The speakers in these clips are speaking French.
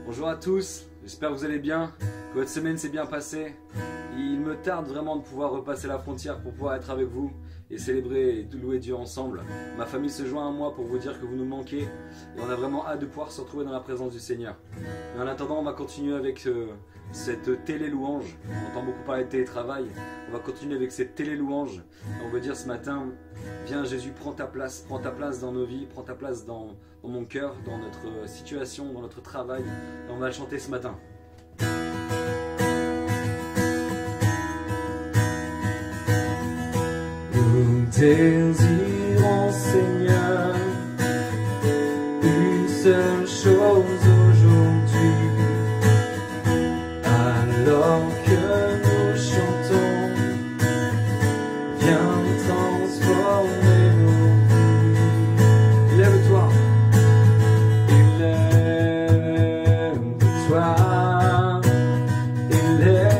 Bonjour à tous, j'espère que vous allez bien, que votre semaine s'est bien passée. Il me tarde vraiment de pouvoir repasser la frontière pour pouvoir être avec vous et célébrer et louer Dieu ensemble. Ma famille se joint à moi pour vous dire que vous nous manquez et on a vraiment hâte de pouvoir se retrouver dans la présence du Seigneur. Mais en attendant, on va continuer avec cette télé-louange. On entend beaucoup parler de télétravail. On va continuer avec cette télé-louange. On veut dire ce matin, viens Jésus, prends ta place dans nos vies, prends ta place dans mon cœur, dans notre situation, dans notre travail. Et on va le chanter ce matin. Nous désirons, Seigneur, une seule chose aujourd'hui. Alors que nous chantons, viens transformer nos vies. Lève-toi, lève-toi, lève-toi,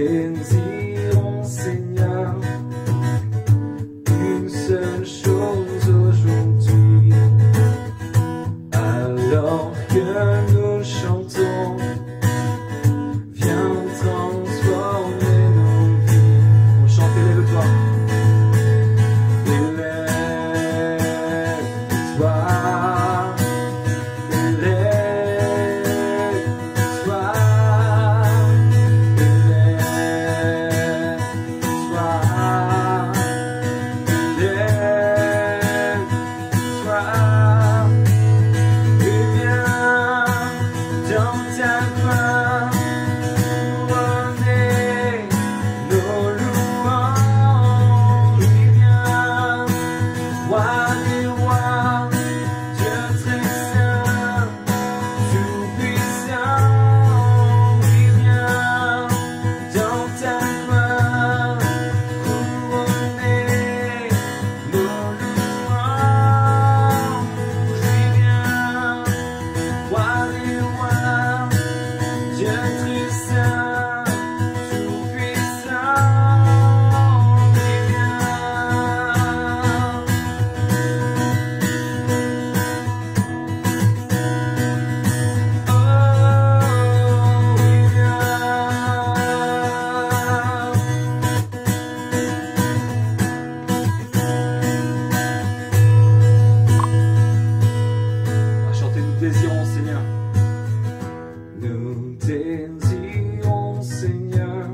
désirons, Seigneur, une seule chose aujourd'hui. Alors que nous chantons, viens transformer nos vies. On chante, lève-toi. Lève-toi. Nous désirons, Seigneur,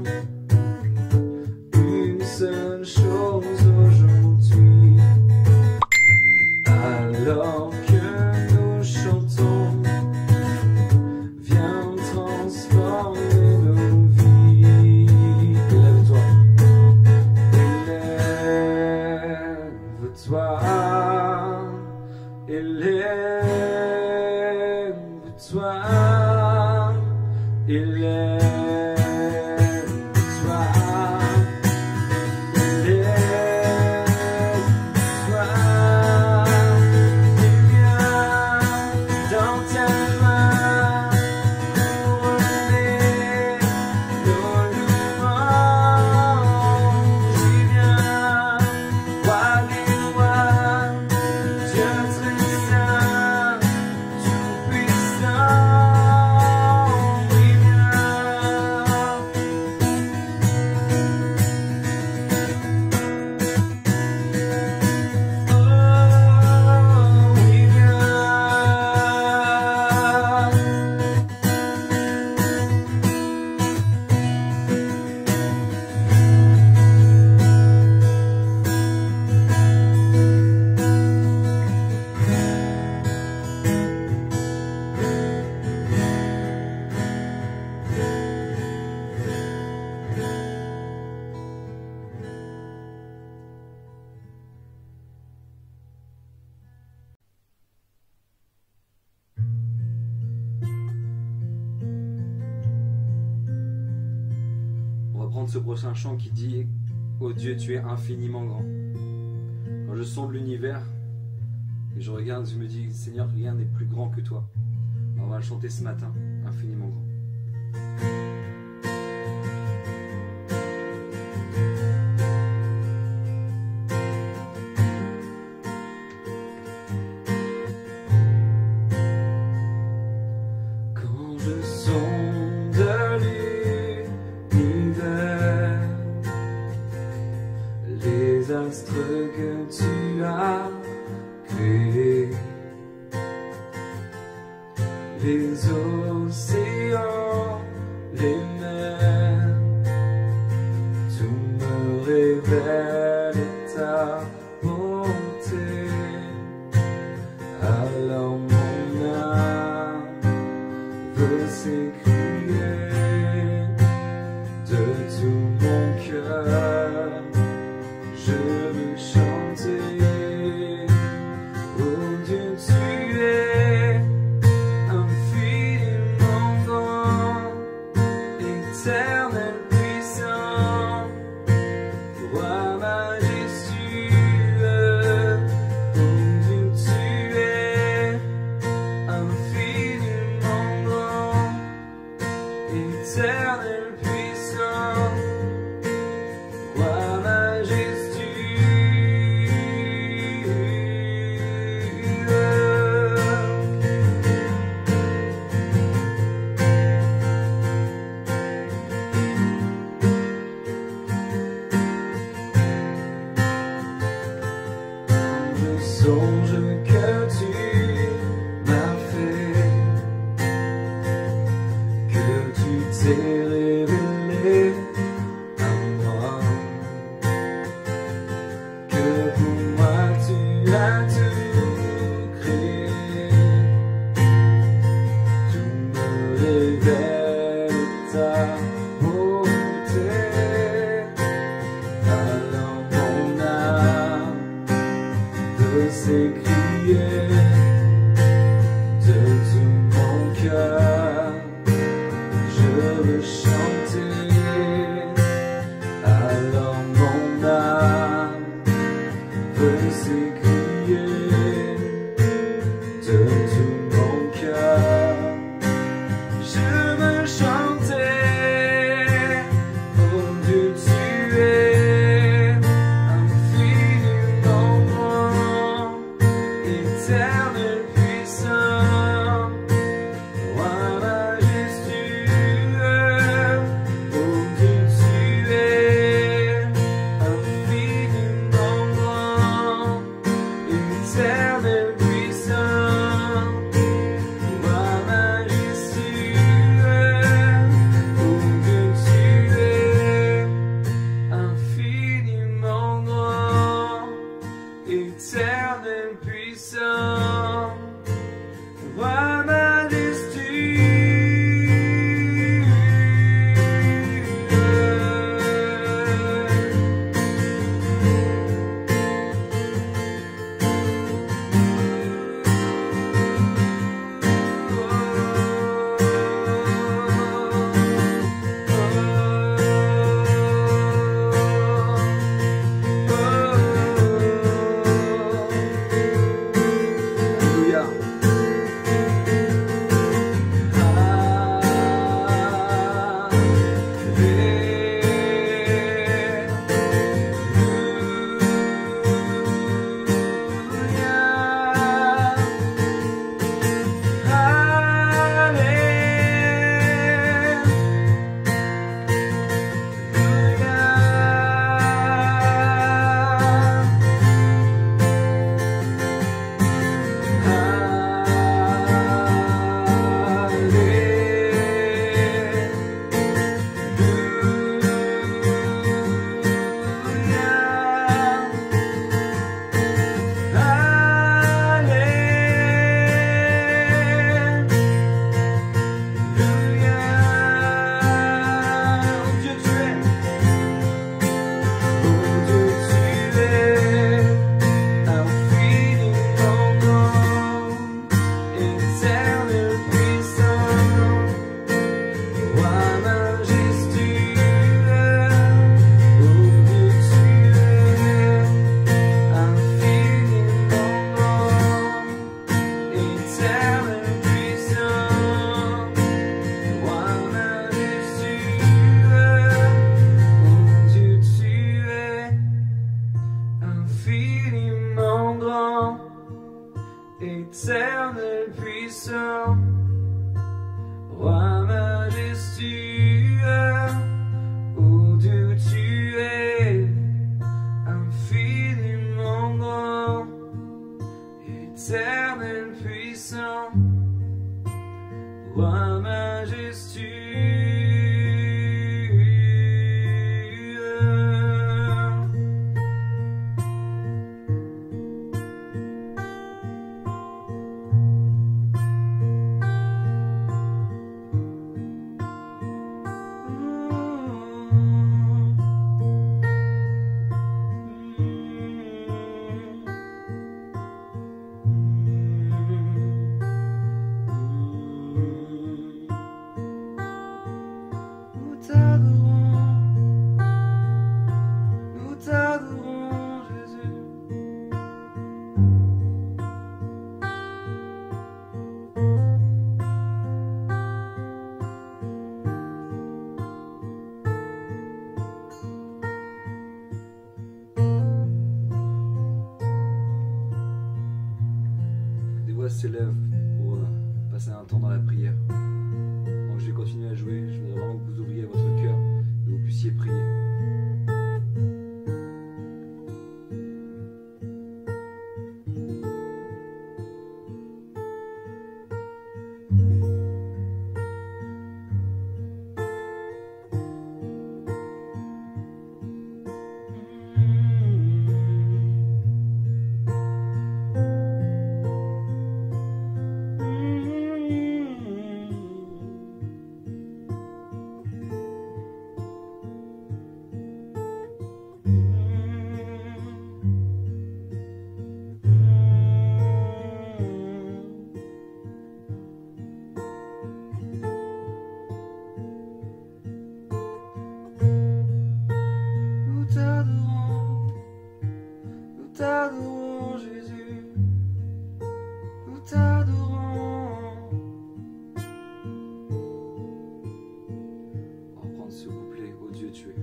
une seule chose aujourd'hui. Alors que nous chantons, viens transformer nos vies. Lève-toi, lève-toi, lève-toi. Lève-toi, lève-toi, viens dans ta main couronner nos louanges. Viens, roi des rois, Dieu très saint, tout puissant. chante ce prochain chant qui dit « Oh Dieu, tu es infiniment grand ». Quand je sonde l'univers et je regarde, je me dis « Seigneur, rien n'est plus grand que toi ». On va le chanter ce matin, infiniment grand. Quand je sonde l'univers, les astres que tu as créés, les océans, les mers, tout me révèle ta bonté. Alors mon âme veut s'écrier de tout mon cœur, je veux chanter. Oh Dieu, tu es infiniment grand, éternel puissant, roi majestueux. Oh Dieu, tu es infiniment grand, éternel puissant, roi majestueux. Je songe que tu m'as fait, que tu t'es révélé à moi, que pour moi tu as tout créé, tout me révèle ta beauté. Alors mon âme veut s'écrier de tout mon cœur, je veux chanter. Alors mon âme veut s'écrier de tout mon cœur, je veux chanter. Oh Dieu, tu es infiniment grand, éternel puissant, roi Roi majestueux. Nous t'adorons, Jésus. Des voix s'élèvent pour passer un temps dans la prière. Donc je vais continuer à jouer, je voudrais vraiment que vous ouvriez votre cœur et que vous puissiez prier. Nous t'adorons, Jésus. Nous t'adorons. On va reprendre ce couplet. Oh Dieu, tu es.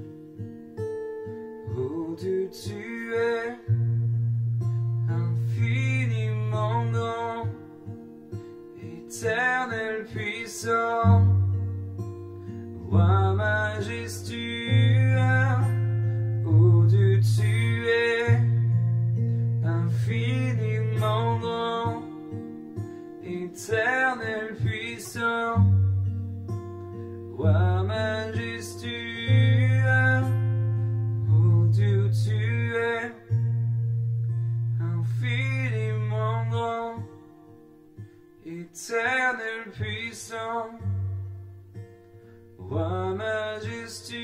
Oh Dieu, tu es infiniment grand, éternel puissant, roi majestueux. Oh Dieu, tu es infiniment grand, éternel puissant, roi majestueux. Oh Dieu, tu es infiniment grand, éternel puissant, roi majestueux.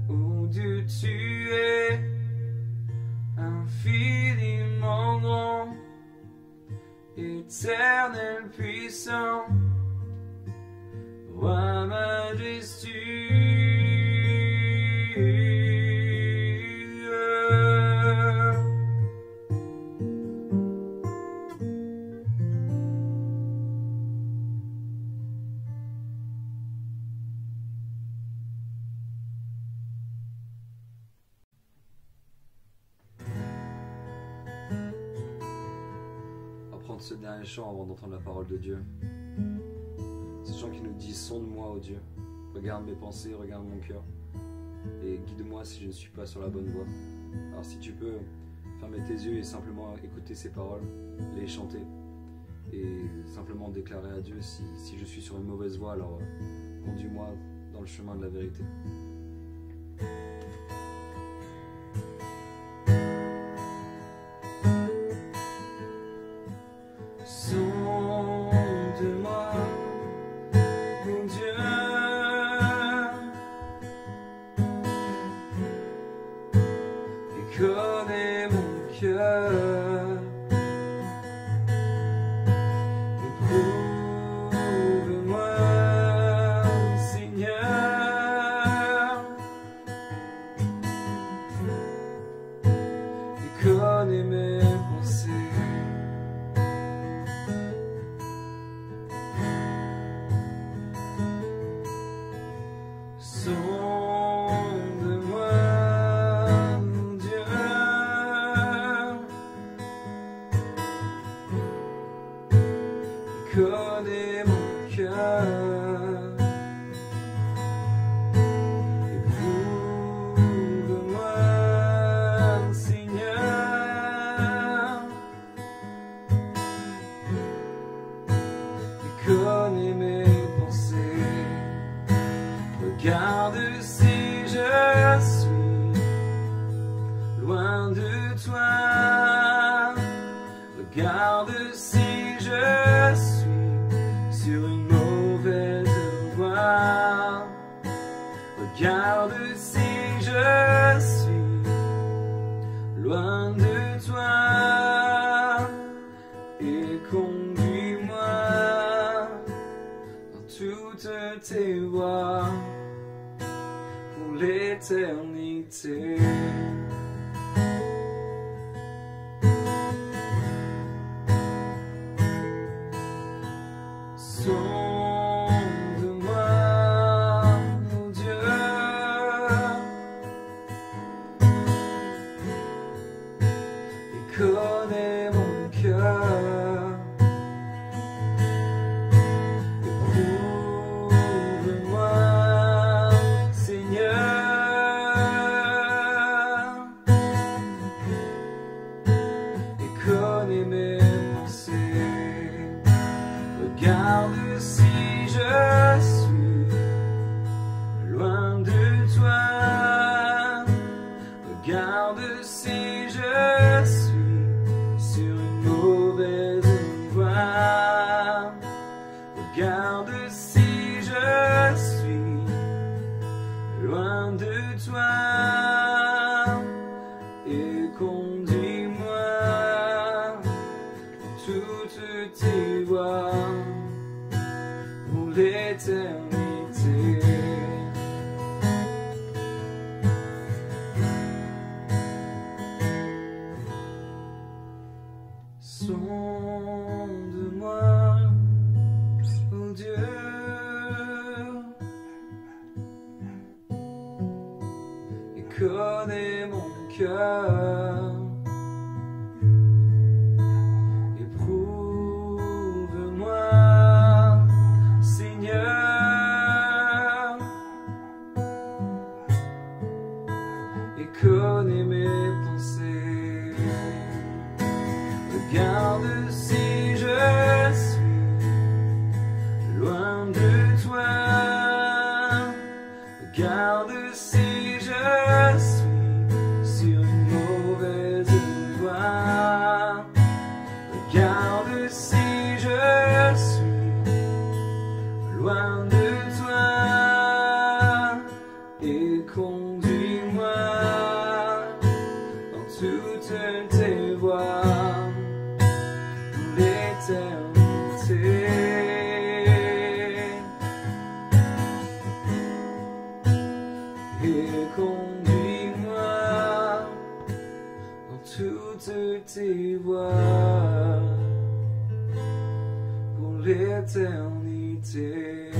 Oh Dieu, tu es infiniment grand, éternel puissant, roi majestueux. Ce dernier chant avant d'entendre la parole de Dieu. Ce chant qui nous dit: sonde-moi, ô Dieu, regarde mes pensées, regarde mon cœur et guide-moi si je ne suis pas sur la bonne voie. Alors si tu peux fermer tes yeux et simplement écouter ces paroles, les chanter et simplement déclarer à Dieu si je suis sur une mauvaise voie, alors conduis-moi dans le chemin de la vérité. Sonde-moi, mon Dieu, et connais mon cœur. Éprouve-moi, Seigneur, et connais mes pensées. Sonde-moi, mon Dieu, connais mon cœur. Éprouve-moi, Seigneur, et connais mes pensées. Regarde si je suis loin de toi. Regarde si je suis sur une mauvaise voie. Regarde si je suis loin de toi. Et conduis-moi dans toutes tes voies pour l'éternité. Sonde-moi, mon Dieu, et connais mon cœur. Éprouve-moi, Seigneur, et connais mes pensées. Regarde si je suis loin de toi. Regarde si je suis sur une mauvaise voie. Regarde si je suis loin de toi. Et conduis-moi dans toutes tes voies pour l'éternité. Sonde-moi, oh Dieu, et connais mon cœur. Éprouve-moi, Seigneur, et connais mes pensées. Regarde si je suis loin de toi. Regarde si je suis sur une mauvaise voie. Regarde si je suis loin de toi. Et conduis-moi dans toutes tes voies pour l'éternité. Et conduis-moi dans toutes tes voies pour l'éternité.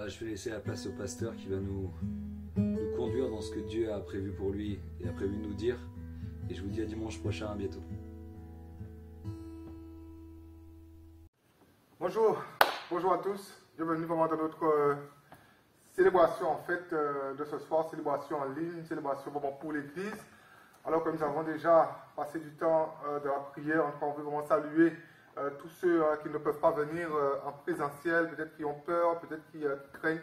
Je vais laisser la place au pasteur qui va nous conduire dans ce que Dieu a prévu pour lui et a prévu de nous dire. Et je vous dis à dimanche prochain, à bientôt. Bonjour, bonjour à tous. Bienvenue vraiment dans notre célébration en fait de ce soir, célébration en ligne, célébration vraiment pour l'Église. Alors que nous avons déjà passé du temps de la prière, on veut vraiment saluer tous ceux qui ne peuvent pas venir en présentiel, peut-être qui ont peur, peut-être qui craignent.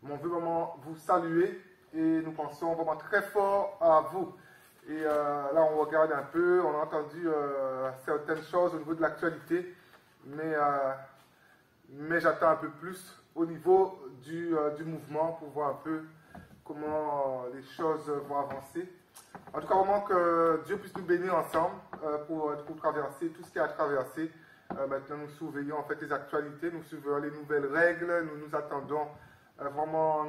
Mais on veut vraiment vous saluer et nous pensons vraiment très fort à vous. Et là, on regarde un peu, on a entendu certaines choses au niveau de l'actualité, mais j'attends un peu plus au niveau du mouvement pour voir un peu comment les choses vont avancer. En tout cas, vraiment que Dieu puisse nous bénir ensemble pour traverser tout ce qu'il y a à traverser. Maintenant, nous surveillons en fait les actualités, nous surveillons les nouvelles règles, nous nous attendons vraiment,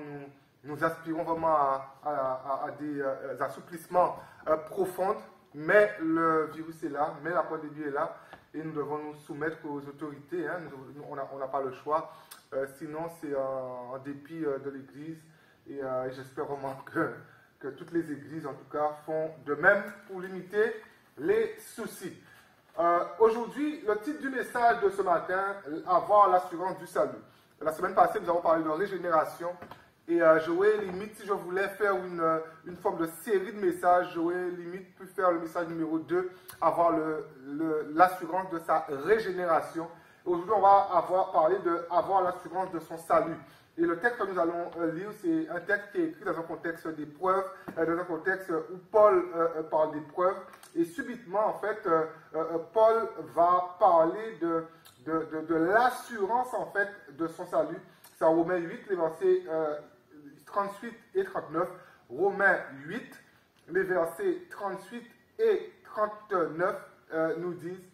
nous aspirons vraiment à des assouplissements profonds, mais le virus est là, mais la pandémie est là, et nous devons nous soumettre aux autorités, hein. On n'a pas le choix, sinon c'est en dépit de l'Église, et j'espère vraiment que toutes les églises, en tout cas, font de même pour limiter les soucis. Aujourd'hui, le titre du message de ce matin, avoir l'assurance du salut. La semaine passée, nous avons parlé de régénération. Et j'aurais limite, si je voulais faire une forme de série de messages, j'aurais limite pu faire le message numéro 2, avoir l'assurance de sa régénération. Aujourd'hui, on va parler de avoir l'assurance de son salut. Et le texte que nous allons lire, c'est un texte qui est écrit dans un contexte d'épreuve, dans un contexte où Paul parle d'épreuve. Et subitement, en fait, Paul va parler de l'assurance, en fait, de son salut. C'est en Romains 8, les versets 38 et 39. Romains 8, les versets 38 et 39 nous disent: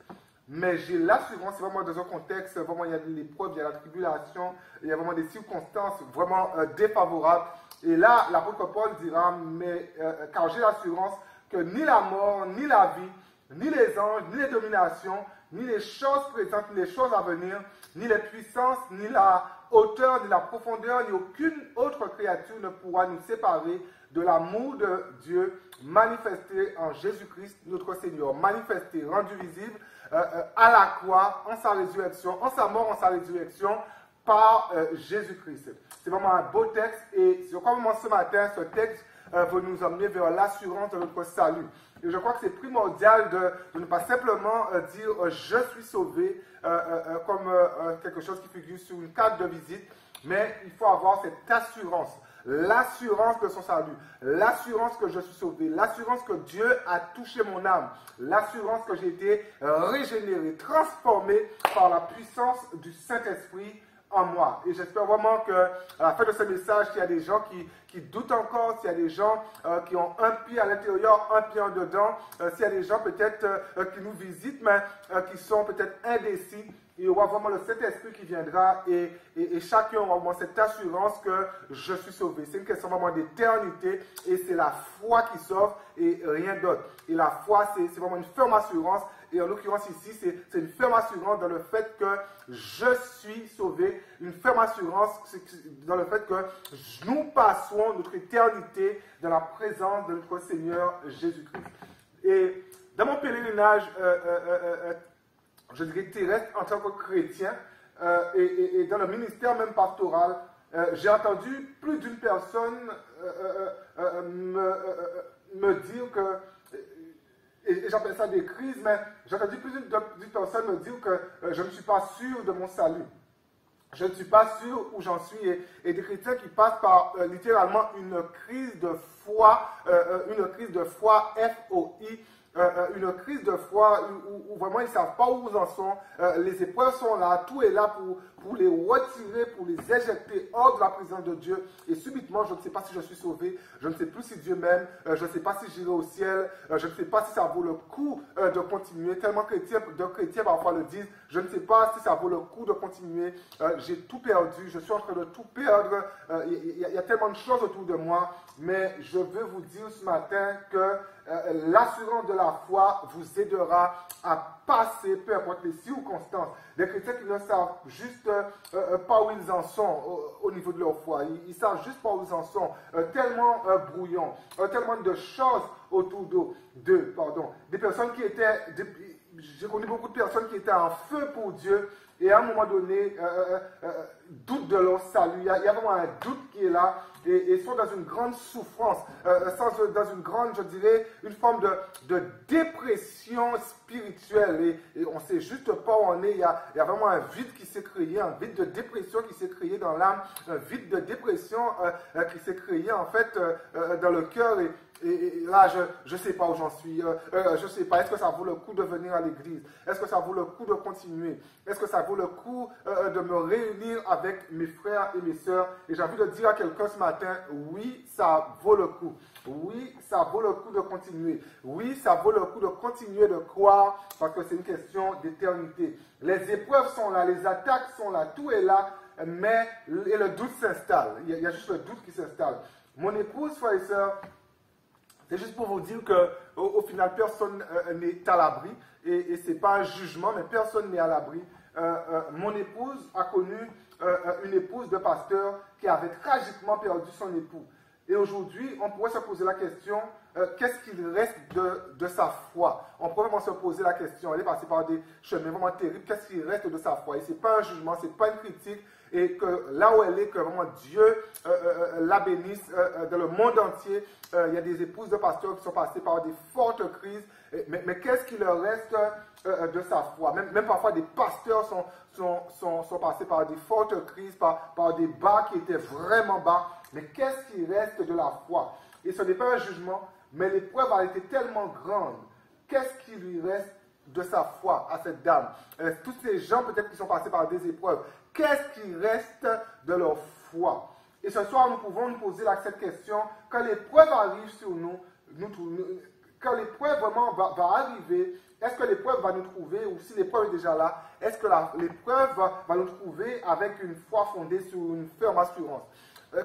mais j'ai l'assurance, c'est vraiment dans un contexte, vraiment il y a de l'épreuve, il y a la tribulation, il y a vraiment des circonstances vraiment défavorables. Et là, l'apôtre Paul dira: mais car j'ai l'assurance que ni la mort, ni la vie, ni les anges, ni les dominations, ni les choses présentes, ni les choses à venir, ni les puissances, ni la hauteur, ni la profondeur, ni aucune autre créature ne pourra nous séparer de l'amour de Dieu manifesté en Jésus-Christ, notre Seigneur, manifesté, rendu visible à la croix, en sa résurrection, en sa mort, en sa résurrection, par Jésus-Christ. C'est vraiment un beau texte et je crois vraiment ce matin, ce texte veut nous emmener vers l'assurance de notre salut. Et je crois que c'est primordial de ne pas simplement dire je suis sauvé comme quelque chose qui figure sur une carte de visite, mais il faut avoir cette assurance. L'assurance de son salut, l'assurance que je suis sauvé, l'assurance que Dieu a touché mon âme, l'assurance que j'ai été régénéré, transformé par la puissance du Saint-Esprit en moi. Et j'espère vraiment qu'à la fin de ce message, s'il y a des gens qui doutent encore, s'il y a des gens qui ont un pied à l'intérieur, un pied en dedans, s'il y a des gens peut-être qui nous visitent, mais qui sont peut-être indécis, il y aura vraiment le Saint-Esprit qui viendra et chacun aura vraiment cette assurance que je suis sauvé. C'est une question vraiment d'éternité et c'est la foi qui sauve et rien d'autre. Et la foi, c'est vraiment une ferme assurance. Et en l'occurrence ici, c'est une ferme assurance dans le fait que je suis sauvé, une ferme assurance dans le fait que nous passerons notre éternité dans la présence de notre Seigneur Jésus-Christ. Et dans mon pèlerinage, je dirais terrestre en tant que chrétien, et dans le ministère même pastoral, j'ai entendu plus d'une personne me dire que, et j'appelle ça des crises, mais j'ai entendu plus d'une personne me dire que je ne suis pas sûr de mon salut. Je ne suis pas sûr où j'en suis. Et des chrétiens qui passent par littéralement une crise de foi, F-O-I, une crise de foi où vraiment ils ne savent pas où ils en sont. Les épreuves sont là, tout est là pour les retirer, pour les éjecter hors de la présence de Dieu. Et subitement, je ne sais pas si je suis sauvé, je ne sais plus si Dieu m'aime, je ne sais pas si j'irai au ciel, je ne sais pas si ça vaut le coup de continuer. Tellement de chrétiens parfois le disent, je ne sais pas si ça vaut le coup de continuer. J'ai tout perdu, je suis en train de tout perdre. Il y a tellement de choses autour de moi, mais je veux vous dire ce matin que l'assurance de la foi vous aidera à passer, peu importe les circonstances. Des chrétiens qui ne savent juste pas où ils en sont au niveau de leur foi. Ils ne savent juste pas où ils en sont. Tellement brouillon, tellement de choses autour d'eux. Des personnes qui étaient... J'ai connu beaucoup de personnes qui étaient en feu pour Dieu et à un moment donné, doutent de leur salut. Il y a vraiment un doute qui est là et sont dans une grande souffrance, dans une grande, je dirais, une forme de dépression spirituelle. Et on ne sait juste pas où on est. Il y a vraiment un vide qui s'est créé, un vide de dépression qui s'est créé dans l'âme, un vide de dépression qui s'est créé en fait dans le cœur. Et là, je ne sais pas où j'en suis. Je ne sais pas. Est-ce que ça vaut le coup de venir à l'église? Est-ce que ça vaut le coup de continuer? Est-ce que ça vaut le coup de me réunir avec mes frères et mes sœurs? Et j'ai envie de dire à quelqu'un ce matin, oui, ça vaut le coup. Oui, ça vaut le coup de continuer. Oui, ça vaut le coup de continuer de croire parce que c'est une question d'éternité. Les épreuves sont là, les attaques sont là, tout est là, mais le doute s'installe. Il y a juste le doute qui s'installe. Mon épouse, frères et sœurs, c'est juste pour vous dire qu'au final, personne n'est à l'abri. Et ce n'est pas un jugement, mais personne n'est à l'abri. Mon épouse a connu une épouse de pasteur qui avait tragiquement perdu son époux. Et aujourd'hui, on pourrait se poser la question, qu'est-ce qu'il reste de sa foi? On pourrait vraiment se poser la question, elle est passée par des chemins vraiment terribles, qu'est-ce qu'il reste de sa foi? Et ce n'est pas un jugement, ce n'est pas une critique, et que là où elle est, que vraiment Dieu la bénisse dans le monde entier. Il y a des épouses de pasteurs qui sont passées par des fortes crises, mais qu'est-ce qui leur reste de sa foi? Même parfois des pasteurs sont passés par des fortes crises, par des bas qui étaient vraiment bas, mais qu'est-ce qui reste de la foi? Et ce n'est pas un jugement, mais l'épreuve a été tellement grande. Qu'est-ce qui lui reste de sa foi à cette dame? Tous ces gens peut-être qui sont passés par des épreuves, qu'est-ce qui reste de leur foi? Et ce soir, nous pouvons nous poser cette question. Quand l'épreuve arrive sur nous, quand l'épreuve vraiment va arriver, est-ce que l'épreuve va nous trouver, ou si l'épreuve est déjà là, est-ce que l'épreuve va nous trouver avec une foi fondée sur une ferme assurance?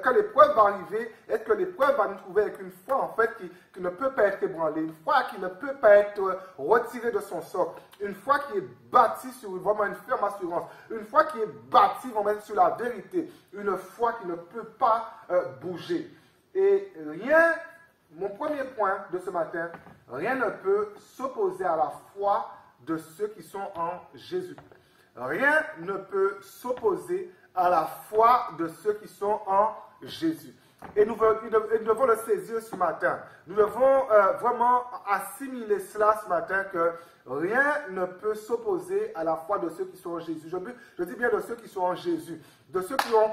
Quand l'épreuve va arriver, est-ce que l'épreuve va nous trouver avec une foi en fait qui ne peut pas être ébranlée, une foi qui ne peut pas être retirée de son socle, une foi qui est bâtie sur vraiment une ferme assurance, une foi qui est bâtie vraiment sur la vérité, une foi qui ne peut pas bouger. Et rien, mon premier point de ce matin, rien ne peut s'opposer à la foi de ceux qui sont en Jésus. Rien ne peut s'opposer à la foi de ceux qui sont en Jésus. Et nous devons le saisir ce matin. Nous devons vraiment assimiler cela ce matin, que rien ne peut s'opposer à la foi de ceux qui sont en Jésus. Je dis bien de ceux qui sont en Jésus, de ceux qui ont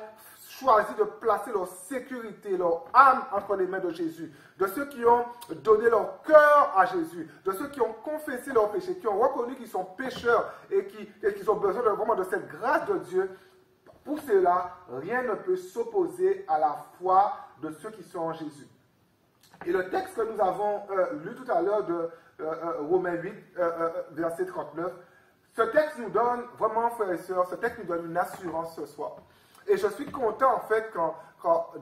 choisi de placer leur sécurité, leur âme entre les mains de Jésus, de ceux qui ont donné leur cœur à Jésus, de ceux qui ont confessé leurs péchés, qui ont reconnu qu'ils sont pécheurs et qu'ils ont besoin vraiment de cette grâce de Dieu. Pour cela, rien ne peut s'opposer à la foi de ceux qui sont en Jésus. Et le texte que nous avons lu tout à l'heure de Romains 8, verset 39, ce texte nous donne, vraiment frères et sœurs, ce texte nous donne une assurance ce soir. Et je suis content en fait quand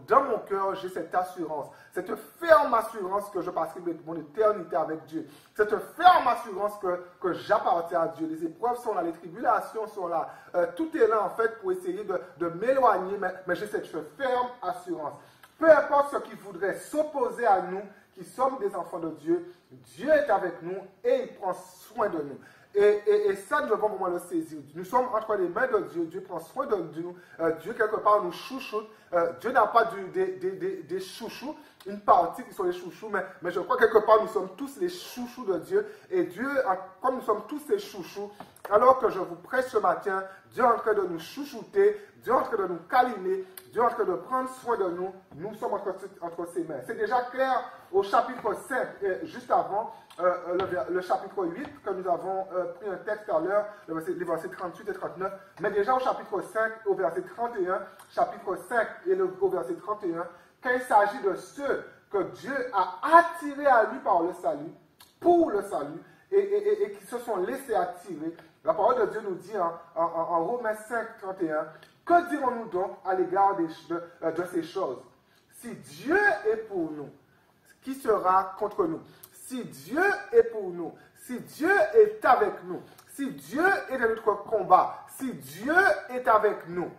dans mon cœur j'ai cette assurance, cette ferme assurance que je passerai mon éternité avec Dieu, cette ferme assurance que j'appartiens à Dieu. Les épreuves sont là, les tribulations sont là, tout est là en fait pour essayer de m'éloigner, mais j'ai cette ferme assurance. Peu importe ce qui voudrait s'opposer à nous, qui sommes des enfants de Dieu, Dieu est avec nous et il prend soin de nous. Et ça, nous devons vraiment le saisir. Nous sommes entre les mains de Dieu. Dieu prend soin de nous. Dieu, quelque part, nous chouchoute. Dieu n'a pas des chouchous, une partie qui sont les chouchous, mais je crois quelque part, nous sommes tous les chouchous de Dieu. Et Dieu, comme nous sommes tous les chouchous, alors que je vous prêche ce matin, Dieu est en train de nous chouchouter, Dieu est en train de nous câliner, Dieu est en train de prendre soin de nous. Nous sommes entre ses mains. C'est déjà clair au chapitre 5, juste avant le chapitre 8, que nous avons pris un texte tout à l'heure, les versets 38 et 39. Mais déjà au chapitre 5, au verset 31, chapitre 5 et au verset 31, quand il s'agit de ceux que Dieu a attirés à lui par le salut, pour le salut, et qui se sont laissés attirer, la parole de Dieu nous dit en Romains 5, 31, que dirons-nous donc à l'égard de ces choses? Si Dieu est pour nous, qui sera contre nous? Si Dieu est pour nous, si Dieu est avec nous, si Dieu est dans notre combat, si Dieu est avec nous,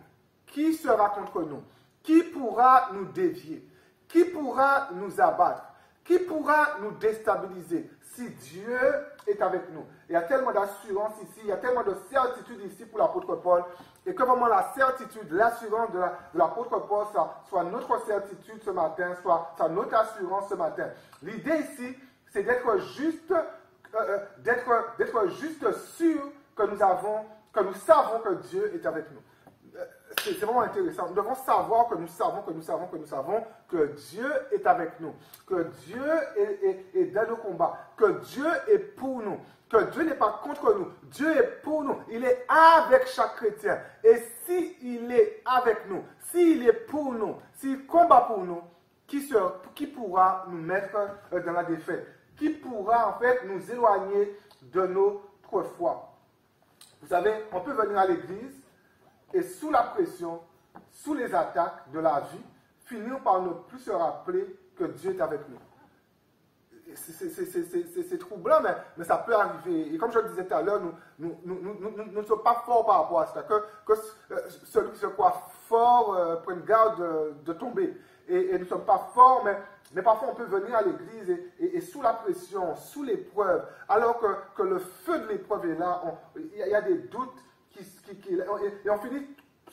qui sera contre nous? Qui pourra nous dévier? Qui pourra nous abattre? Qui pourra nous déstabiliser si Dieu est avec nous? Il y a tellement d'assurance ici, il y a tellement de certitude ici pour l'apôtre Paul, et que vraiment la certitude, l'assurance de l'apôtre Paul soit notre certitude ce matin, soit notre assurance ce matin. L'idée ici, c'est d'être juste sûr que nous savons que Dieu est avec nous. C'est vraiment intéressant. Nous devons savoir que nous savons que Dieu est avec nous, que Dieu est dans nos combats, que Dieu est pour nous, que Dieu n'est pas contre nous. Dieu est pour nous. Il est avec chaque chrétien. Et s'il est avec nous, s'il est pour nous, s'il combat pour nous, qui pourra nous mettre dans la défaite? Qui pourra en fait nous éloigner de notre foi? Vous savez, on peut venir à l'église et sous la pression, sous les attaques de la vie, finir par ne plus se rappeler que Dieu est avec nous. C'est troublant, mais ça peut arriver. Et comme je le disais tout à l'heure, nous ne sommes pas forts par rapport à cela. Que celui qui se croit fort prenne garde de tomber. Et nous ne sommes pas forts, mais parfois on peut venir à l'église et sous la pression, sous l'épreuve, alors que le feu de l'épreuve est là, il y a des doutes et on finit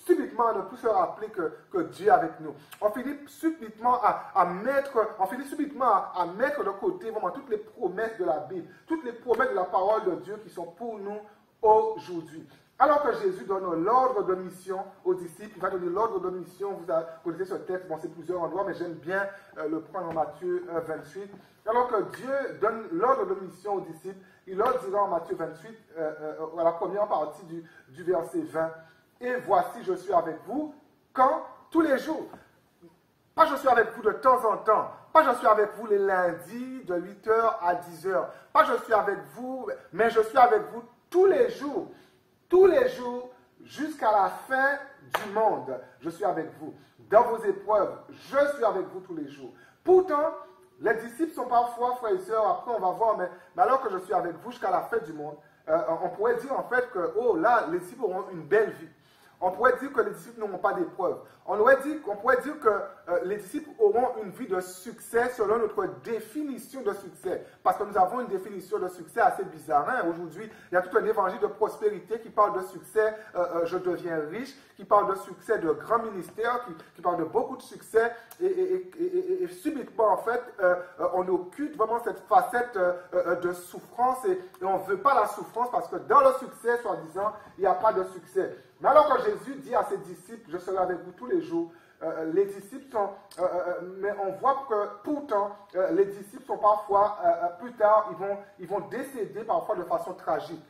subitement à ne plus se rappeler que Dieu est avec nous. On finit subitement à mettre de côté vraiment toutes les promesses de la Bible, toutes les promesses de la parole de Dieu qui sont pour nous aujourd'hui. Alors que Jésus donne l'ordre de mission aux disciples, il va donner l'ordre de mission, vous connaissez ce texte, bon c'est plusieurs endroits, mais j'aime bien le prendre en Matthieu 28. Alors que Dieu donne l'ordre de mission aux disciples, il leur dira en Matthieu 28, à la première partie du verset 20, « Et voici, je suis avec vous, quand? Tous les jours. » Pas je suis avec vous de temps en temps, pas je suis avec vous les lundis de 8h à 10h, pas je suis avec vous, mais je suis avec vous tous les jours, jusqu'à la fin du monde. Je suis avec vous. Dans vos épreuves, je suis avec vous tous les jours. Pourtant, les disciples sont parfois, frères et sœurs, après on va voir, mais alors que je suis avec vous jusqu'à la fin du monde, on pourrait dire en fait que, oh là, les disciples auront une belle vie. On pourrait dire que les disciples n'auront pas d'épreuves. On pourrait dire que les disciples auront une vie de succès selon notre définition de succès. Parce que nous avons une définition de succès assez bizarre. Hein? Aujourd'hui, il y a tout un évangile de prospérité qui parle de succès, je deviens riche, qui parle de succès de grands ministères, qui parle de beaucoup de succès. Et subitement, en fait, on occulte vraiment cette facette de souffrance et on ne veut pas la souffrance parce que dans le succès, soi-disant, il n'y a pas de succès. Mais alors que Jésus dit à ses disciples, je serai avec vous tous les jours, les disciples sont, mais on voit que pourtant, les disciples sont parfois, plus tard, ils vont décéder parfois de façon tragique.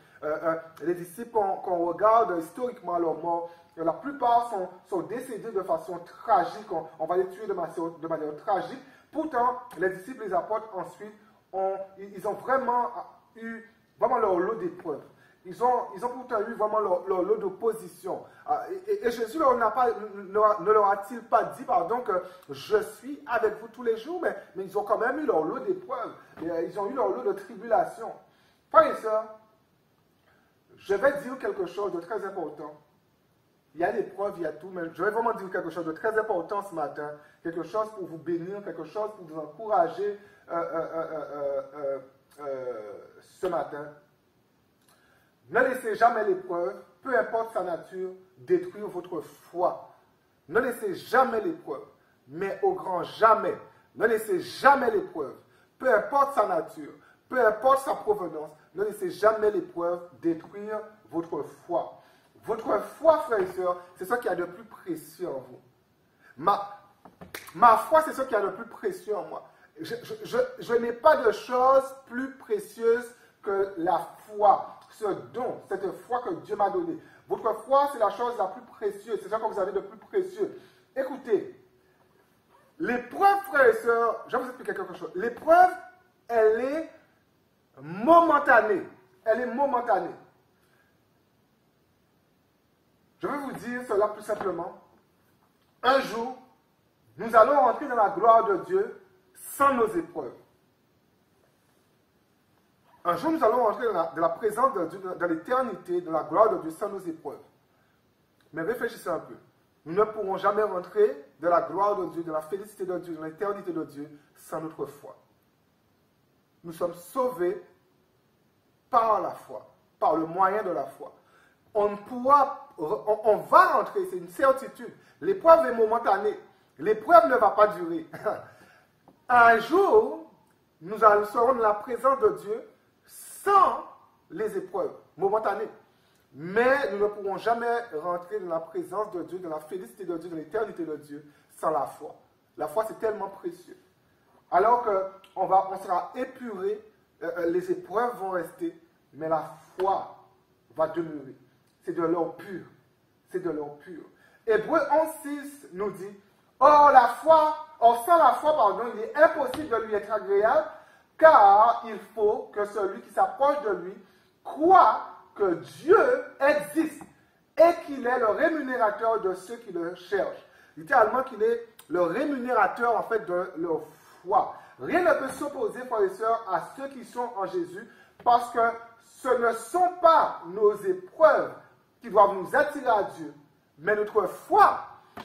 Les disciples, qu'on regarde historiquement leur mort, la plupart sont décédés de façon tragique, on va les tuer de manière tragique. Pourtant, les disciples, les apôtres, ensuite, ils ont vraiment eu leur lot d'épreuves. Ils ont pourtant eu vraiment leur lot d'opposition. Et Jésus ne leur a-t-il pas dit, pardon, que je suis avec vous tous les jours, mais ils ont quand même eu leur lot d'épreuves. Ils ont eu leur lot de tribulations. Frères et sœurs, je vais dire quelque chose de très important. Il y a l'épreuve, il y a tout, mais je vais vraiment dire quelque chose de très important ce matin. Quelque chose pour vous bénir, quelque chose pour vous encourager ce matin. Ne laissez jamais l'épreuve, peu importe sa nature, détruire votre foi. Ne laissez jamais l'épreuve, mais au grand jamais. Ne laissez jamais l'épreuve, peu importe sa nature, peu importe sa provenance. Ne laissez jamais l'épreuve détruire votre foi. Votre foi, frères et sœurs, c'est ce qu'il y a de plus précieux en vous. Ma foi, c'est ce qu'il y a de plus précieux en moi. Je n'ai pas de chose plus précieuse que la foi. Ce don, cette foi que Dieu m'a donnée. Votre foi, c'est la chose la plus précieuse. C'est ça que vous avez de plus précieux. Écoutez, l'épreuve, frères et sœurs, je vais vous expliquer quelque chose. L'épreuve, elle est momentanée. Elle est momentanée. Je vais vous dire cela plus simplement. Un jour, nous allons rentrer dans la gloire de Dieu sans nos épreuves. Un jour, nous allons rentrer dans la présence de Dieu, dans l'éternité, dans la gloire de Dieu, sans nos épreuves. Mais réfléchissez un peu. Nous ne pourrons jamais rentrer dans la gloire de Dieu, dans la félicité de Dieu, dans l'éternité de Dieu, sans notre foi. Nous sommes sauvés par la foi, par le moyen de la foi. On va rentrer, c'est une certitude. L'épreuve est momentanée. L'épreuve ne va pas durer. Un jour, nous serons dans la présence de Dieu sans les épreuves momentanées. Mais nous ne pourrons jamais rentrer dans la présence de Dieu, dans la félicité de Dieu, dans l'éternité de Dieu, sans la foi. La foi, c'est tellement précieux. Alors qu'on sera épuré, les épreuves vont rester, mais la foi va demeurer. C'est de l'or pur. C'est de l'or pur. Hébreux 11:6 nous dit, sans la foi, il est impossible de lui être agréable, car il faut que celui qui s'approche de lui croit que Dieu existe et qu'il est le rémunérateur de ceux qui le cherchent. Littéralement, qu'il est le rémunérateur en fait de leur foi. Rien ne peut s'opposer, frères et sœurs, à ceux qui sont en Jésus, parce que ce ne sont pas nos épreuves qui doivent nous attirer à Dieu, mais notre foi.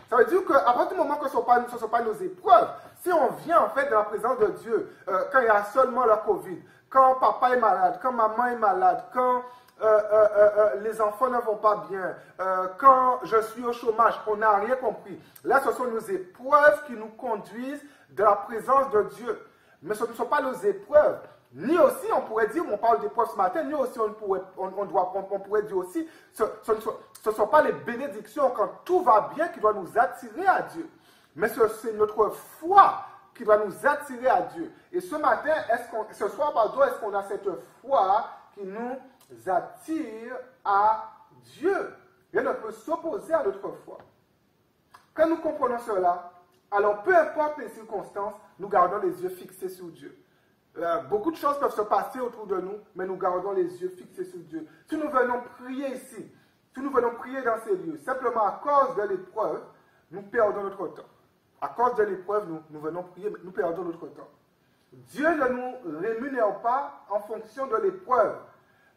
Ça veut dire qu'à partir du moment que ce ne sont pas nos épreuves, si on vient en fait dans la présence de Dieu, quand il y a seulement la Covid, quand papa est malade, quand maman est malade, quand les enfants ne vont pas bien, quand je suis au chômage, on n'a rien compris. Là, ce sont nos épreuves qui nous conduisent dans la présence de Dieu. Mais ce ne sont pas nos épreuves. Ni aussi, on pourrait dire, on parle d'épreuves ce matin, ni aussi on pourrait dire aussi, ce ne sont pas les bénédictions quand tout va bien qui doivent nous attirer à Dieu. Mais c'est notre foi qui doit nous attirer à Dieu. Et ce matin, ce soir, est-ce qu'on a cette foi qui nous attire à Dieu? Rien ne peut s'opposer à notre foi. Quand nous comprenons cela, alors peu importe les circonstances, nous gardons les yeux fixés sur Dieu. Beaucoup de choses peuvent se passer autour de nous, mais nous gardons les yeux fixés sur Dieu. Si nous venons prier ici, si nous venons prier dans ces lieux, simplement à cause de l'épreuve, nous perdons notre temps. À cause de l'épreuve, nous venons prier, mais nous perdons notre temps. Dieu ne nous rémunère pas en fonction de l'épreuve,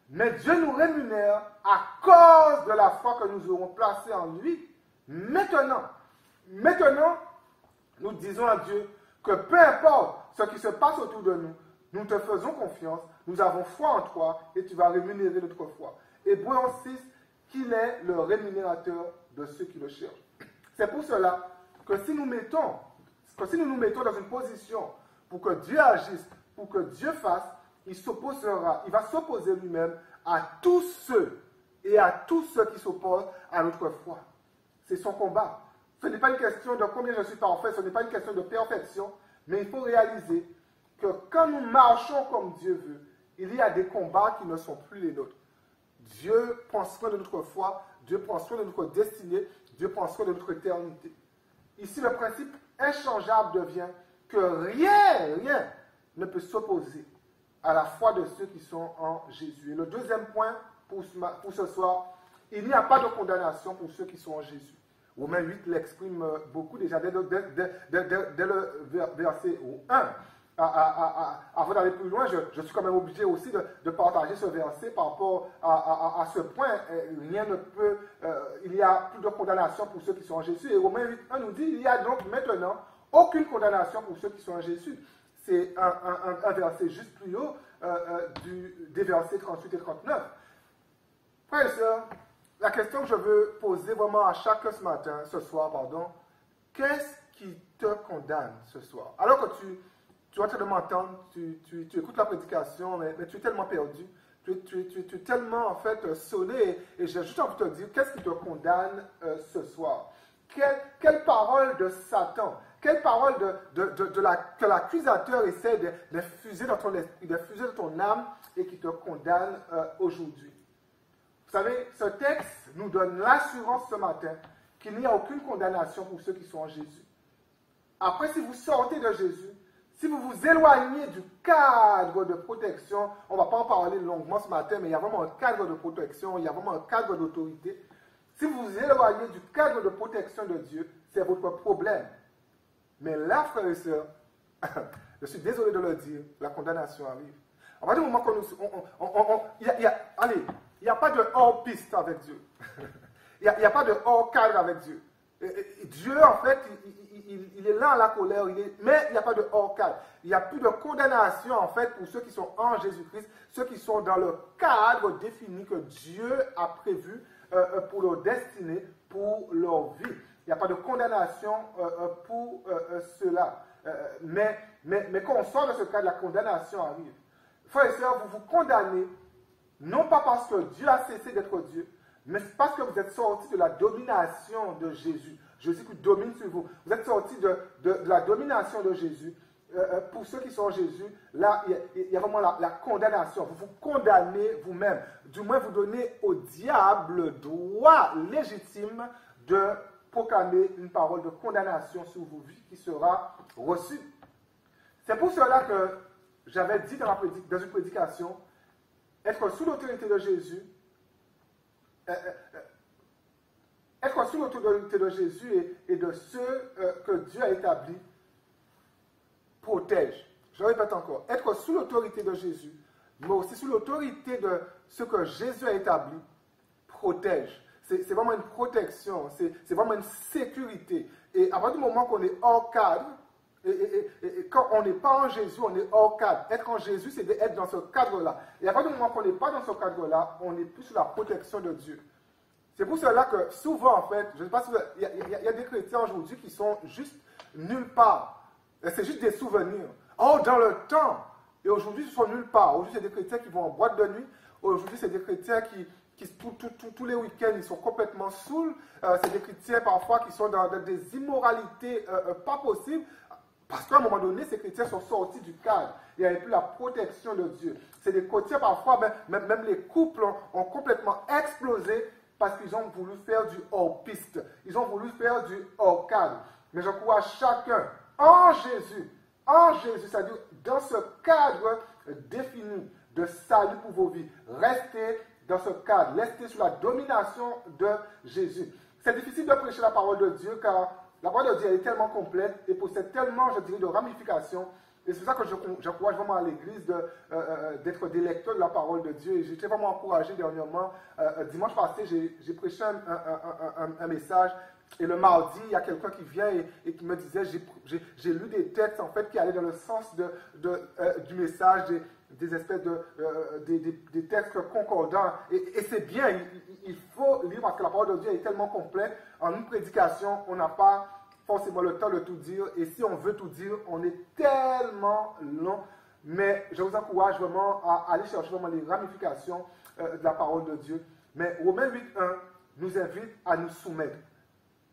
mais Dieu nous rémunère à cause de la foi que nous aurons placée en lui. Maintenant, nous disons à Dieu que peu importe ce qui se passe autour de nous, nous te faisons confiance, nous avons foi en toi et tu vas rémunérer notre foi. Hébreux 6, qu'il est le rémunérateur de ceux qui le cherchent. C'est pour cela que si nous nous mettons dans une position pour que Dieu agisse, pour que Dieu fasse, il va s'opposer lui-même à tous ceux qui s'opposent à notre foi. C'est son combat. Ce n'est pas une question de combien je suis parfait, ce n'est pas une question de perfection, mais il faut réaliser que quand nous marchons comme Dieu veut, il y a des combats qui ne sont plus les nôtres. Dieu prend soin de notre foi, Dieu prend soin de notre destinée, Dieu prend soin de notre éternité. Ici, le principe inchangeable devient que rien ne peut s'opposer à la foi de ceux qui sont en Jésus. Et le deuxième point pour ce soir, il n'y a pas de condamnation pour ceux qui sont en Jésus. Romains 8 l'exprime beaucoup déjà dès le verset 1. Avant d'aller plus loin, je suis quand même obligé aussi de partager ce verset par rapport à ce point. Rien ne peut, il n'y a plus de condamnation pour ceux qui sont en Jésus. Et Romains 8.1 nous dit, il n'y a donc maintenant aucune condamnation pour ceux qui sont en Jésus. C'est un verset juste plus haut des versets 38 et 39. Frères et sœurs, la question que je veux poser vraiment à chacun ce soir, qu'est-ce qui te condamne ce soir? Alors que tu es en train de m'entendre, tu écoutes la prédication, mais tu es tellement perdu, tu es tellement en fait sonné, et j'ai juste envie de te dire, qu'est-ce qui te condamne ce soir? Quelle parole de Satan, quelle parole que l'accusateur essaie d'infuser dans ton esprit, d'infuser dans ton âme, et qui te condamne aujourd'hui? Vous savez, ce texte nous donne l'assurance ce matin qu'il n'y a aucune condamnation pour ceux qui sont en Jésus. Après, si vous sortez de Jésus, si vous vous éloignez du cadre de protection, on ne va pas en parler longuement ce matin, mais il y a vraiment un cadre de protection, il y a vraiment un cadre d'autorité. Si vous vous éloignez du cadre de protection de Dieu, c'est votre problème. Mais là, frères et sœurs, je suis désolé de le dire, la condamnation arrive. À partir du moment il n'y a pas de hors-piste avec Dieu. Il n'y a pas de hors-cadre avec Dieu. Dieu, en fait, il est là à la colère, mais il n'y a pas de hors-cadre. Il n'y a plus de condamnation, en fait, pour ceux qui sont en Jésus-Christ, ceux qui sont dans le cadre défini que Dieu a prévu pour leur destinée, pour leur vie. Il n'y a pas de condamnation pour cela. Mais quand on sort de ce cadre, la condamnation arrive. Frères et sœurs, vous vous condamnez, non pas parce que Dieu a cessé d'être Dieu, mais parce que vous êtes sortis de la domination de Jésus. Jésus qui domine sur vous. Vous êtes sortis de la domination de Jésus. Pour ceux qui sont en Jésus, là, il y a vraiment la condamnation. Vous vous condamnez vous-même. Du moins, vous donnez au diable le droit légitime de proclamer une parole de condamnation sur vos vies qui sera reçue. C'est pour cela que j'avais dit dans une prédication, être sous l'autorité de Jésus, être sous l'autorité de Jésus et de ceux que Dieu a établis protège. Je répète encore, être sous l'autorité de Jésus, mais aussi sous l'autorité de ce que Jésus a établi, protège. C'est vraiment une protection, c'est vraiment une sécurité. Et à partir du moment qu'on est hors cadre, Et quand on n'est pas en Jésus, on est hors cadre. Être en Jésus, c'est d'être dans ce cadre-là. Et à partir du moment qu'on n'est pas dans ce cadre-là, on n'est plus sous la protection de Dieu. C'est pour cela que souvent, en fait, je ne sais pas si il y a des chrétiens aujourd'hui qui sont juste nulle part. C'est juste des souvenirs. Oh, dans le temps. Et aujourd'hui, ils sont nulle part. Aujourd'hui, c'est des chrétiens qui vont en boîte de nuit. Aujourd'hui, c'est des chrétiens qui tous les week-ends, ils sont complètement saouls. C'est des chrétiens parfois qui sont dans des immoralités pas possibles. Parce qu'à un moment donné, ces chrétiens sont sortis du cadre. Il n'y avait plus la protection de Dieu. C'est des chrétiens parfois, même les couples ont complètement explosé parce qu'ils ont voulu faire du hors-piste. Ils ont voulu faire du hors-cadre. Mais j'encourage chacun en Jésus, c'est-à-dire dans ce cadre défini de salut pour vos vies. Restez dans ce cadre, restez sous la domination de Jésus. C'est difficile de prêcher la parole de Dieu car la parole de Dieu est tellement complète et possède tellement, je dirais, de ramifications. Et c'est pour ça que j'encourage vraiment à l'Église d'être des lecteurs de la parole de Dieu. Et j'ai été vraiment encouragé dernièrement. Dimanche passé, j'ai prêché un message. Et le mardi, il y a quelqu'un qui vient et qui me disait, j'ai lu des textes en fait qui allaient dans le sens du message, des espèces des textes concordants. Et c'est bien, il faut lire parce que la parole de Dieu est tellement complète. En une prédication, on n'a pas forcément le temps de tout dire. Et si on veut tout dire, on est tellement long. Mais je vous encourage vraiment à aller chercher vraiment les ramifications de la parole de Dieu. Mais Romains 8.1 nous invite à nous soumettre.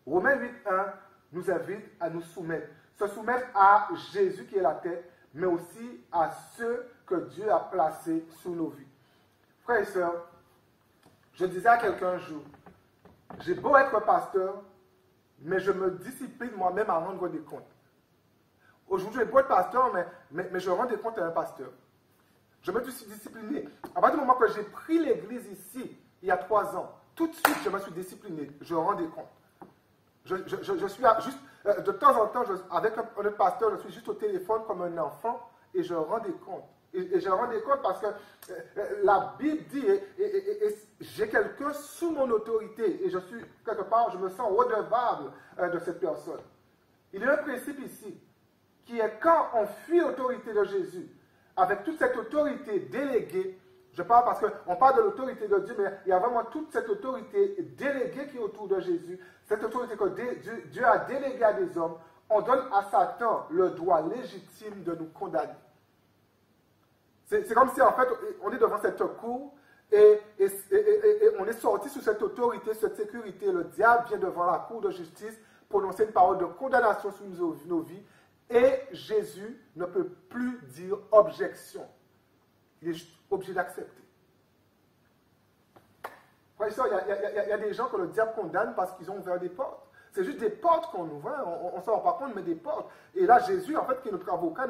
Romains 8.1 nous invite à nous soumettre. Se soumettre à Jésus qui est la tête, mais aussi à ceux que Dieu a placés sous nos vies. Frères et sœurs, je disais à quelqu'un un jour, j'ai beau être pasteur, mais je me discipline moi-même à rendre des comptes. Aujourd'hui, j'ai beau être pasteur, mais je rends des comptes à un pasteur. Je me suis discipliné. À partir du moment que j'ai pris l'église ici, il y a 3 ans, tout de suite, je me suis discipliné. Je rends des comptes. Je suis juste, de temps en temps, avec un autre pasteur, je suis juste au téléphone comme un enfant et je rends des comptes. Et je rends des comptes parce que la Bible dit, et j'ai quelqu'un sous mon autorité et je suis, quelque part, je me sens redevable de cette personne. Il y a un principe ici, qui est quand on fuit l'autorité de Jésus, avec toute cette autorité déléguée, je parle parce qu'on parle de l'autorité de Dieu, mais il y a vraiment toute cette autorité déléguée qui est autour de Jésus, cette autorité que Dieu a déléguée à des hommes, on donne à Satan le droit légitime de nous condamner. C'est comme si en fait on est devant cette cour et on est sorti sous cette autorité, cette sécurité. Le diable vient devant la cour de justice prononcer une parole de condamnation sur nos vies et Jésus ne peut plus dire objection. Il est juste obligé d'accepter. Il y a des gens que le diable condamne parce qu'ils ont ouvert des portes. C'est juste des portes qu'on ouvre, hein. On ne s'en rend pas compte, mais des portes. Et là, Jésus, en fait, qui est notre avocat,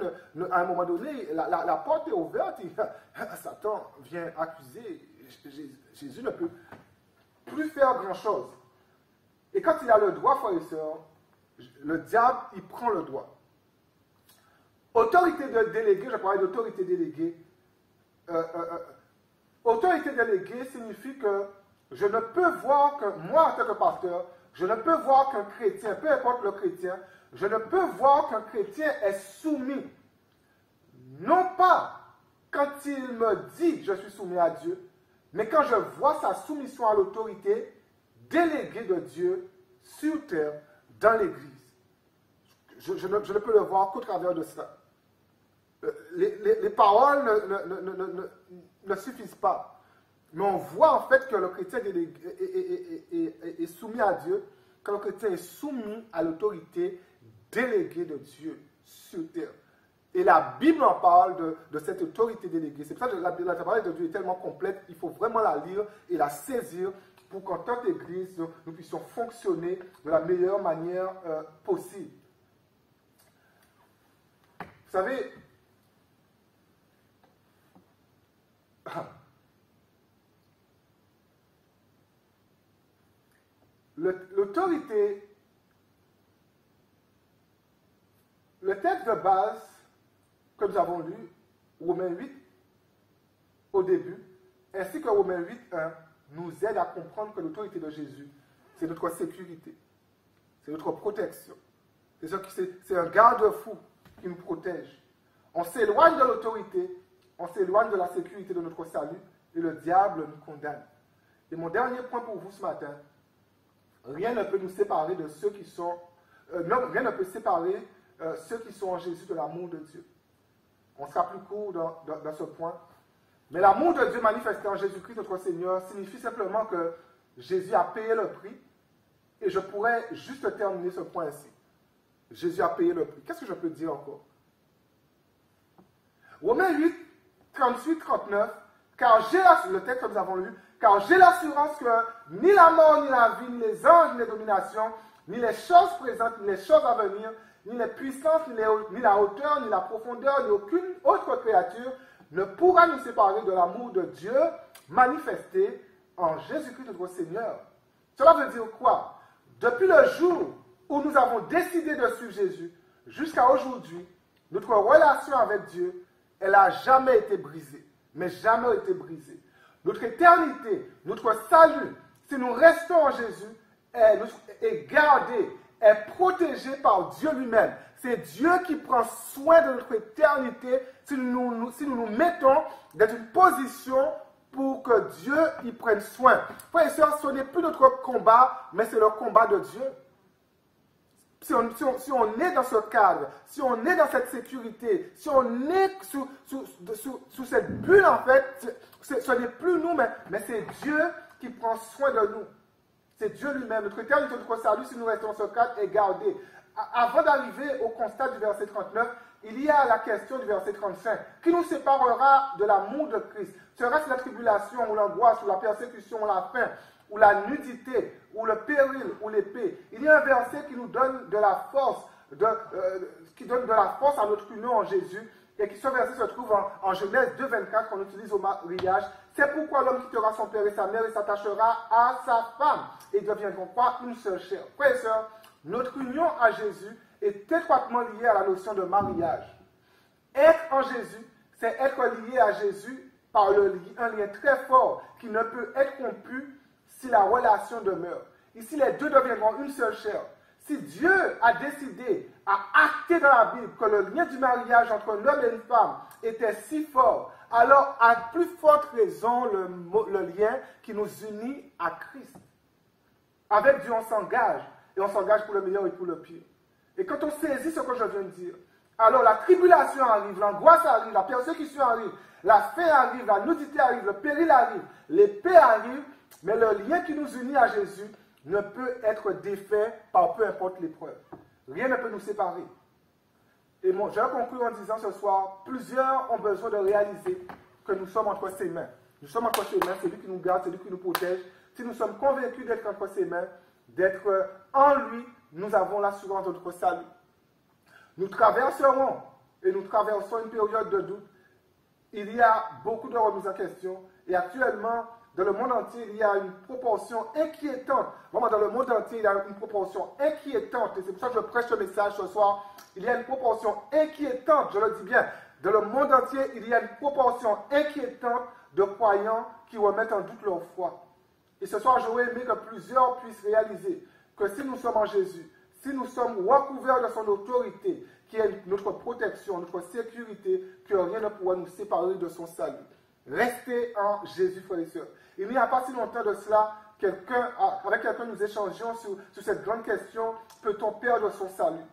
à un moment donné, la porte est ouverte. Satan vient accuser. Jésus ne peut plus faire grand-chose. Et quand il a le droit, frères et sœurs, le diable, il prend le droit. Autorité déléguée, je parlais d'autorité déléguée. Autorité déléguée signifie que je ne peux voir que moi, en tant que pasteur, je ne peux voir qu'un chrétien, peu importe le chrétien, je ne peux voir qu'un chrétien est soumis. Non pas quand il me dit je suis soumis à Dieu, mais quand je vois sa soumission à l'autorité déléguée de Dieu sur terre, dans l'Église. Je ne peux le voir qu'au travers de cela. Les paroles ne suffisent pas. Mais on voit en fait que le chrétien est soumis à Dieu, que le chrétien est soumis à l'autorité déléguée de Dieu sur terre. Et la Bible en parle de cette autorité déléguée. C'est pour ça que la parole de Dieu est tellement complète, il faut vraiment la lire et la saisir pour qu'en tant qu'Église, nous puissions fonctionner de la meilleure manière possible. Vous savez, l'autorité, le texte de base que nous avons lu, Romains 8, au début, ainsi que Romains 8.1, nous aide à comprendre que l'autorité de Jésus, c'est notre sécurité, c'est notre protection. C'est un garde-fou qui nous protège. On s'éloigne de l'autorité, on s'éloigne de la sécurité de notre salut et le diable nous condamne. Et mon dernier point pour vous ce matin, rien ne peut nous séparer de ceux qui sont, rien ne peut séparer ceux qui sont en Jésus de l'amour de Dieu. On sera plus court dans ce point. Mais l'amour de Dieu manifesté en Jésus-Christ notre Seigneur signifie simplement que Jésus a payé le prix. Et je pourrais juste terminer ce point ici. Jésus a payé le prix. Qu'est-ce que je peux dire encore? Romains 8, 38, 39. Car le texte que nous avons lu, car j'ai l'assurance que ni la mort, ni la vie, ni les anges, ni les dominations, ni les choses présentes, ni les choses à venir, ni les puissances, ni la hauteur, ni la profondeur, ni aucune autre créature ne pourra nous séparer de l'amour de Dieu manifesté en Jésus-Christ notre Seigneur. Cela veut dire quoi? Depuis le jour où nous avons décidé de suivre Jésus, jusqu'à aujourd'hui, notre relation avec Dieu, elle n'a jamais été brisée. Mais jamais été brisée. Notre éternité, notre salut, si nous restons en Jésus, est gardé, est protégé par Dieu lui-même. C'est Dieu qui prend soin de notre éternité si nous nous mettons dans une position pour que Dieu y prenne soin. Frères et sœurs, ce n'est plus notre combat, mais c'est le combat de Dieu. Si on est dans ce cadre, si on est dans cette sécurité, si on est sous cette bulle, en fait, ce n'est plus nous, mais c'est Dieu qui prend soin de nous. C'est Dieu lui-même. Notre éternité, notre salut, si nous restons dans ce cadre, est gardé. Avant d'arriver au constat du verset 39, il y a la question du verset 35. Qui nous séparera de l'amour de Christ? Sera-ce la tribulation, ou l'angoisse, ou la persécution, ou la faim, ou la nudité, ou le péril, ou l'épée? Il y a un verset qui nous donne de la force, qui donne de la force à notre union en Jésus, et qui ce verset se trouve en Genèse 2,24 qu'on utilise au mariage. C'est pourquoi l'homme quittera son père et sa mère et s'attachera à sa femme, et deviendront quoi? Une seule chair. Frères et sœurs, notre union à Jésus est étroitement liée à la notion de mariage. Être en Jésus, c'est être lié à Jésus par un lien très fort qui ne peut être rompu si la relation demeure. Ici, les deux deviendront une seule chair. Si Dieu a décidé, a acté dans la Bible que le lien du mariage entre un homme et une femme était si fort, alors à plus forte raison le lien qui nous unit à Christ. Avec Dieu, on s'engage, et on s'engage pour le meilleur et pour le pire. Et quand on saisit ce que je viens de dire, alors la tribulation arrive, l'angoisse arrive, la persécution arrive, la faim arrive, la nudité arrive, le péril arrive, l'épée arrive, mais le lien qui nous unit à Jésus ne peut être défait par peu importe l'épreuve. Rien ne peut nous séparer. Et je vais conclure en disant ce soir, plusieurs ont besoin de réaliser que nous sommes entre ses mains. Nous sommes entre ses mains, c'est lui qui nous garde, c'est lui qui nous protège. Si nous sommes convaincus d'être entre ses mains, d'être en lui, nous avons l'assurance de notre salut. Nous traverserons, et nous traversons une période de doute. Il y a beaucoup de remises en question, et actuellement, dans le monde entier, il y a une proportion inquiétante. Vraiment, dans le monde entier, il y a une proportion inquiétante. Et c'est pour ça que je prêche ce message ce soir. Il y a une proportion inquiétante, je le dis bien. Dans le monde entier, il y a une proportion inquiétante de croyants qui remettent en doute leur foi. Et ce soir, j'aurais aimé que plusieurs puissent réaliser que si nous sommes en Jésus, si nous sommes recouverts de son autorité, qui est notre protection, notre sécurité, que rien ne pourra nous séparer de son salut. Restez en Jésus, frères et sœurs. Il n'y a pas si longtemps de cela, avec quelqu'un nous échangions sur cette grande question, peut-on perdre son salut?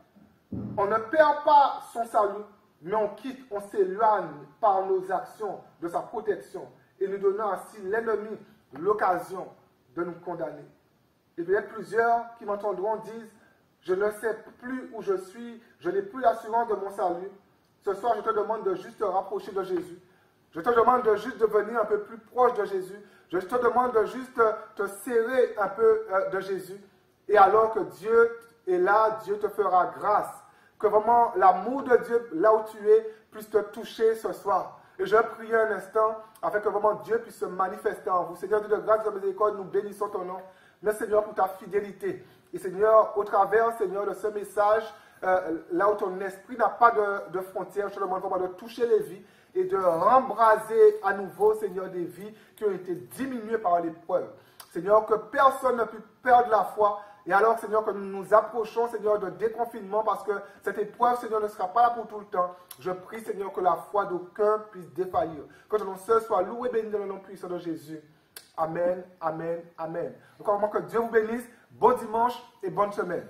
On ne perd pas son salut, mais on quitte, on s'éloigne par nos actions de sa protection et nous donnant ainsi l'ennemi l'occasion de nous condamner. Et peut-être plusieurs qui m'entendront disent, je ne sais plus où je suis, je n'ai plus l'assurance de mon salut. Ce soir, je te demande de juste te rapprocher de Jésus. Je te demande de juste devenir un peu plus proche de Jésus. Je te demande de juste te serrer un peu de Jésus. Et alors que Dieu est là, Dieu te fera grâce. Que vraiment l'amour de Dieu, là où tu es, puisse te toucher ce soir. Et je vais prier un instant afin que vraiment Dieu puisse se manifester en vous. Seigneur Dieu de grâce et de miséricorde, nous bénissons ton nom. Merci Seigneur pour ta fidélité. Et Seigneur, au travers Seigneur de ce message, là où ton esprit n'a pas de frontières, je te demande vraiment de toucher les vies et de rembraser à nouveau, Seigneur, des vies qui ont été diminuées par l'épreuve. Seigneur, que personne ne puisse perdre la foi, Et alors, Seigneur, que nous nous approchons, Seigneur, de déconfinement, parce que cette épreuve, Seigneur, ne sera pas là pour tout le temps. Je prie, Seigneur, que la foi d'aucun puisse défaillir. Que ton nom seul soit loué et béni dans le nom puissant de Jésus. Amen, amen, amen. Donc, que Dieu vous bénisse. Bon dimanche et bonne semaine.